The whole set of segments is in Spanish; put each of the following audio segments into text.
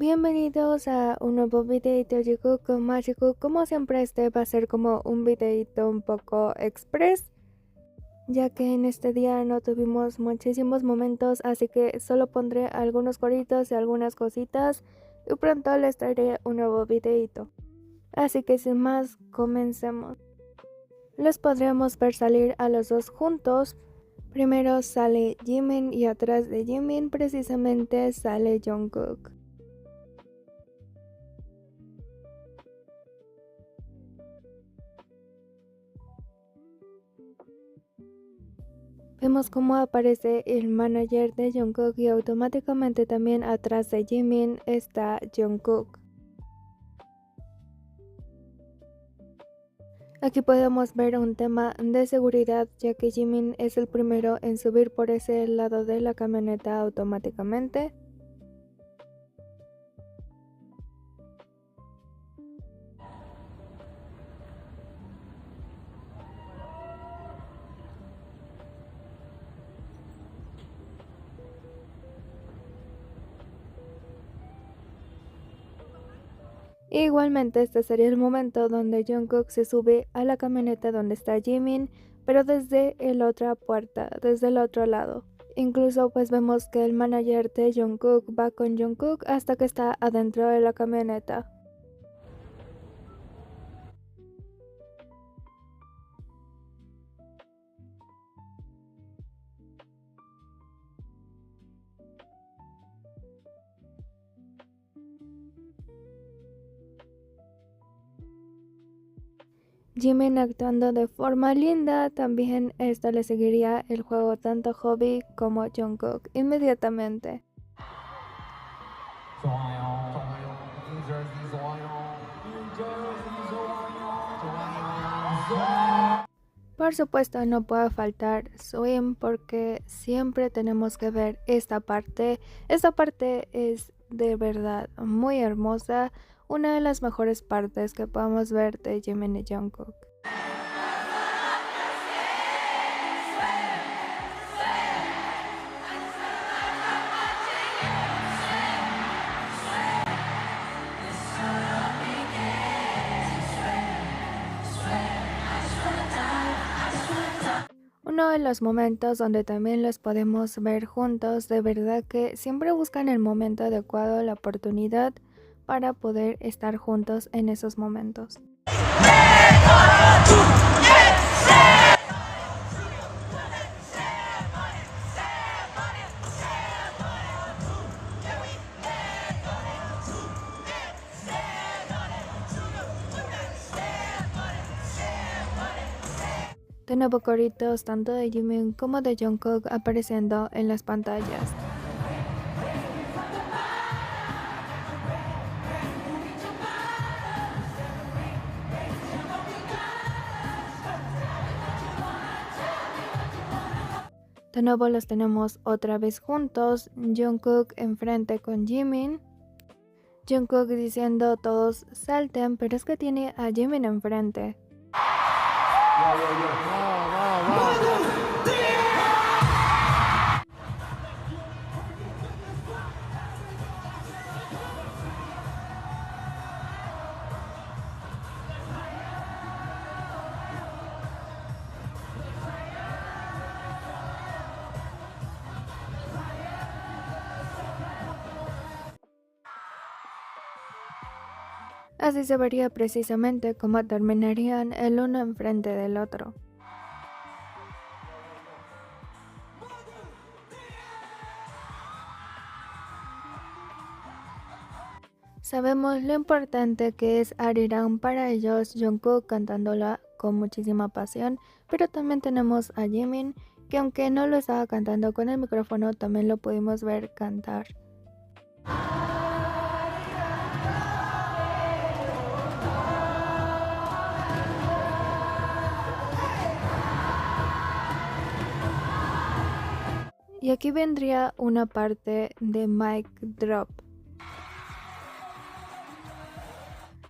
Bienvenidos a un nuevo videito Jikoku Mágico. Como siempre, este va a ser como un videito un poco express, ya que en este día no tuvimos muchísimos momentos, así que solo pondré algunos coritos y algunas cositas y pronto les traeré un nuevo videito. Así que sin más, comencemos. Los podríamos ver salir a los dos juntos. Primero sale Jimin y atrás de Jimin precisamente sale Jungkook. Vemos cómo aparece el manager de Jungkook y automáticamente también atrás de Jimin está Jungkook. Aquí podemos ver un tema de seguridad, ya que Jimin es el primero en subir por ese lado de la camioneta automáticamente. Igualmente este sería el momento donde Jungkook se sube a la camioneta donde está Jimin, pero desde la otra puerta, desde el otro lado. Incluso pues vemos que el manager de Jungkook va con Jungkook hasta que está adentro de la camioneta. Jimin actuando de forma linda, también esto le seguiría el juego tanto a Hobby como a Jungkook inmediatamente. 좋아요. 좋아요. 뉴저지 좋아요. 뉴저지 좋아요. 좋아요. Por supuesto no puede faltar Swim porque siempre tenemos que ver esta parte. Esta parte es de verdad muy hermosa, una de las mejores partes que podemos ver de Jimin y Jungkook. Uno de los momentos donde también los podemos ver juntos, de verdad que siempre buscan el momento adecuado, la oportunidad para poder estar juntos en esos momentos. De nuevo coritos tanto de Jimin como de Jungkook apareciendo en las pantallas. De nuevo los tenemos otra vez juntos, Jungkook enfrente con Jimin. Jungkook diciendo todos salten, pero es que tiene a Jimin enfrente. Así se vería precisamente cómo terminarían el uno enfrente del otro. Sabemos lo importante que es Arirang para ellos, Jungkook cantándola con muchísima pasión, pero también tenemos a Jimin, que aunque no lo estaba cantando con el micrófono, también lo pudimos ver cantar. Y aquí vendría una parte de mic drop.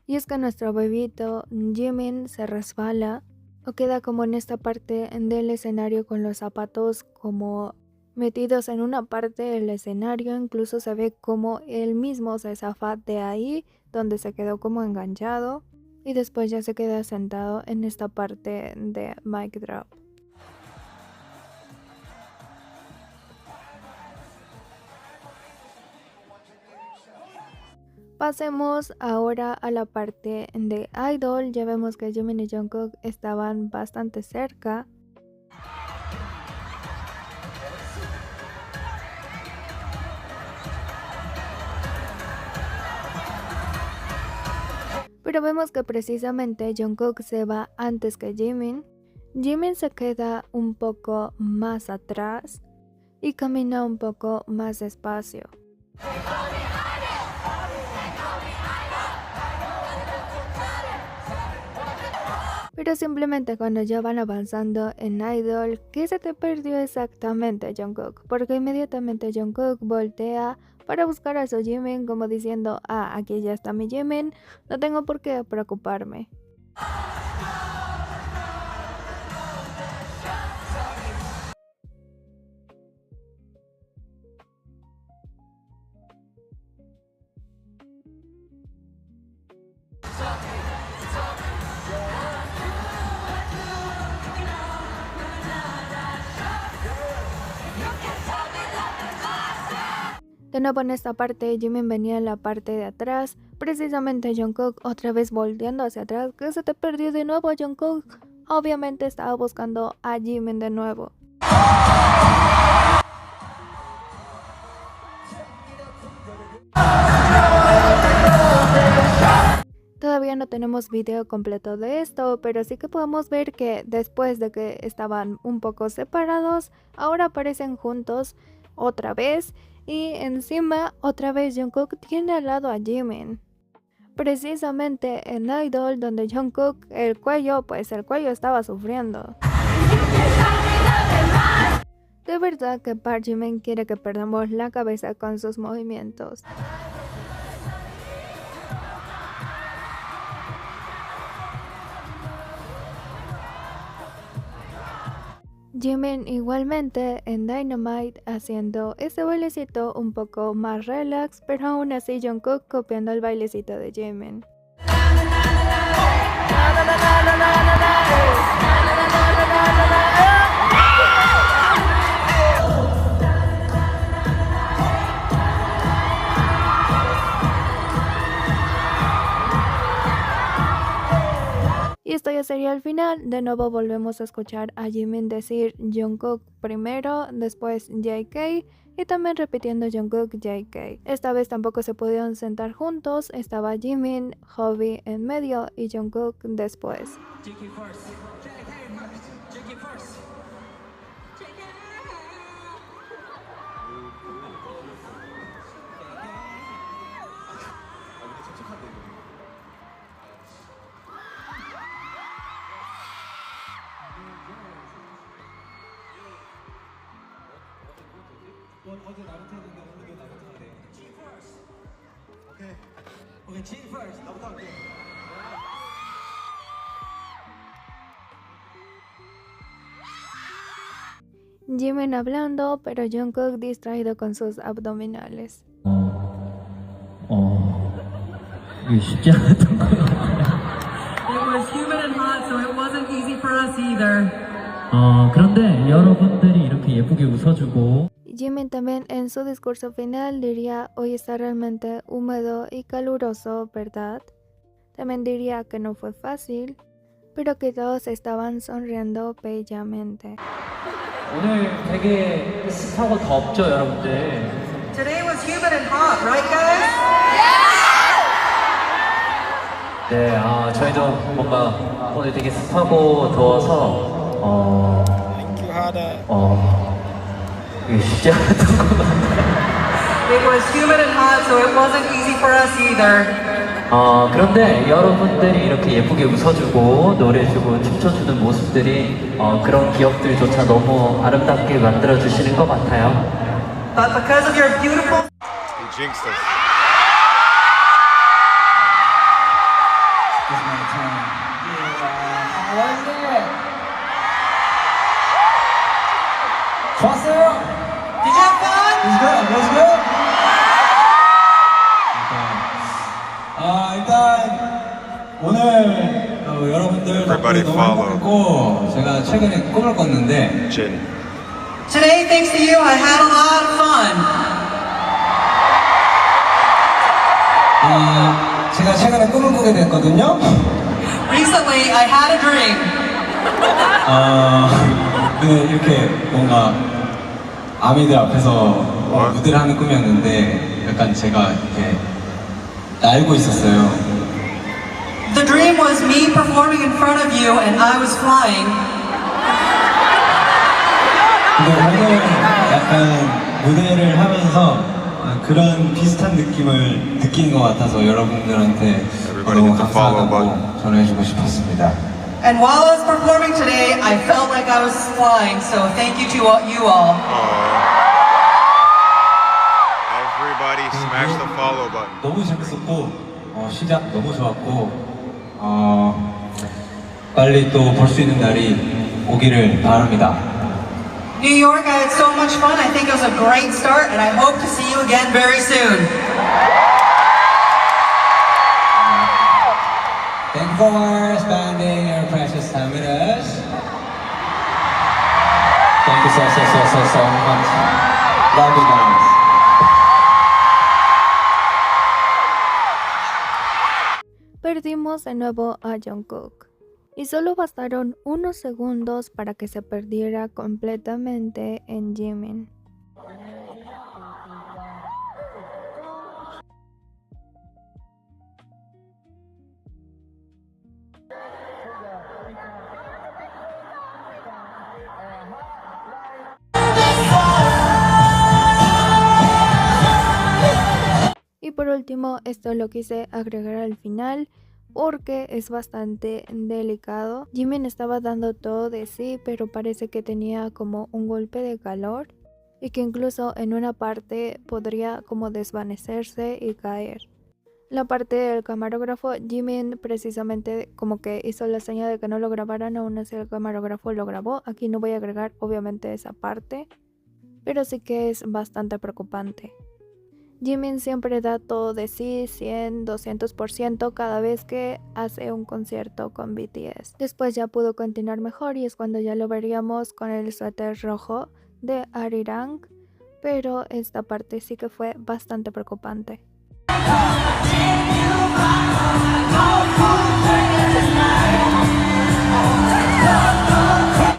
Y es que nuestro bebito Jimin se resbala o queda como en esta parte del escenario con los zapatos como metidos en una parte del escenario. Incluso se ve como él mismo se zafa de ahí, donde se quedó como enganchado, y después ya se queda sentado en esta parte de mic drop. Pasemos ahora a la parte de Idol. Ya vemos que Jimin y Jungkook estaban bastante cerca. Pero vemos que precisamente Jungkook se va antes que Jimin. Jimin se queda un poco más atrás y camina un poco más despacio. Pero simplemente cuando ya van avanzando en Idol, ¿qué se te perdió exactamente, Jungkook? Porque inmediatamente Jungkook voltea para buscar a su Jimin como diciendo, aquí ya está mi Jimin, no tengo por qué preocuparme. De nuevo en esta parte, Jimin venía en la parte de atrás, precisamente Jungkook otra vez volteando hacia atrás. ¿Qué se te perdió de nuevo, Jungkook? Obviamente estaba buscando a Jimin de nuevo. Todavía no tenemos video completo de esto, pero sí que podemos ver que después de que estaban un poco separados, ahora aparecen juntos otra vez. Y encima, otra vez Jungkook tiene al lado a Jimin. Precisamente en Idol, donde Jungkook, el cuello estaba sufriendo. De verdad que Park Jimin quiere que perdamos la cabeza con sus movimientos. Jimin igualmente en Dynamite haciendo ese bailecito un poco más relax, pero aún así Jungkook copiando el bailecito de Jimin. Y esto ya sería el final. De nuevo volvemos a escuchar a Jimin decir Jungkook primero, después JK y también repitiendo Jungkook JK. Esta vez tampoco se pudieron sentar juntos, estaba Jimin, Hobi en medio y Jungkook después. 어제 나부터 했는데 오늘도 나부터 하래. G first. 오케이 G first. 나부터 할게. Jimin hablando, pero Jungkook distraído con sus abdominales. 이게 쉽지 않았던 것 같아요. It was humid and hot, so it wasn't easy for us either. 그런데 여러분들이 이렇게 예쁘게 웃어주고 Jimin también en su discurso final diría, hoy está realmente húmedo y caluroso, ¿verdad? También diría que no fue fácil, pero que todos estaban sonriendo bellamente. 오늘 되게 습하고 덥죠, 여러분들? Today was humid and hot, right guys? 네, 저희도 뭔가 오늘 되게 습하고 더워서 이게 쉽지 않았던 것 같아요. It was humid and hot, so it wasn't easy for us either. 그런데 여러분들이 이렇게 예쁘게 웃어주고 노래해주고 춤춰주는 모습들이 그런 기억들조차 너무 아름답게 만들어주시는 것 같아요. But because of your beautiful... He jinxed us. 좋았어요. 오늘 Everybody 너무 follow. 행복했고 제가 최근에 꿈을 꿨는데 Jin. Today, thanks to you, I had a lot of fun. 제가 최근에 꿈을 꾸게 됐거든요. Recently, I had a dream. 근데 이렇게 뭔가 아미들 앞에서 무대를 하는 꿈이었는데 약간 제가 이렇게 날고 있었어요. The dream was me performing in front of you, and I was flying. 근데 오늘 약간 무대를 하면서 그런 비슷한 느낌을 느낀 것 같아서 여러분들한테 너무 감사하다고 전해주고 싶었습니다. And while I was performing today, I felt like I was flying, so thank you to you all. Everybody smash the follow button. 너무 재밌었고 시작 너무 좋았고 빨리 또 볼 수 있는 날이 오기를 바랍니다. New York, I had so much fun. I think it was a great start, and I hope to see you again very soon. Thank you for spending your precious time with us. Thank you so much. Love you guys. Perdimos de nuevo a Jungkook. Y solo bastaron unos segundos para que se perdiera completamente en Jimin. Y por último, esto lo quise agregar al final porque es bastante delicado. Jimin estaba dando todo de sí, pero parece que tenía como un golpe de calor y que incluso en una parte podría como desvanecerse y caer. La parte del camarógrafo, Jimin precisamente como que hizo la señal de que no lo grabaran, aún así el camarógrafo lo grabó. Aquí no voy a agregar obviamente esa parte, pero sí que es bastante preocupante. Jimin siempre da todo de sí, 100, 200% cada vez que hace un concierto con BTS. Después ya pudo continuar mejor y es cuando ya lo veríamos con el suéter rojo de Arirang, pero esta parte sí que fue bastante preocupante.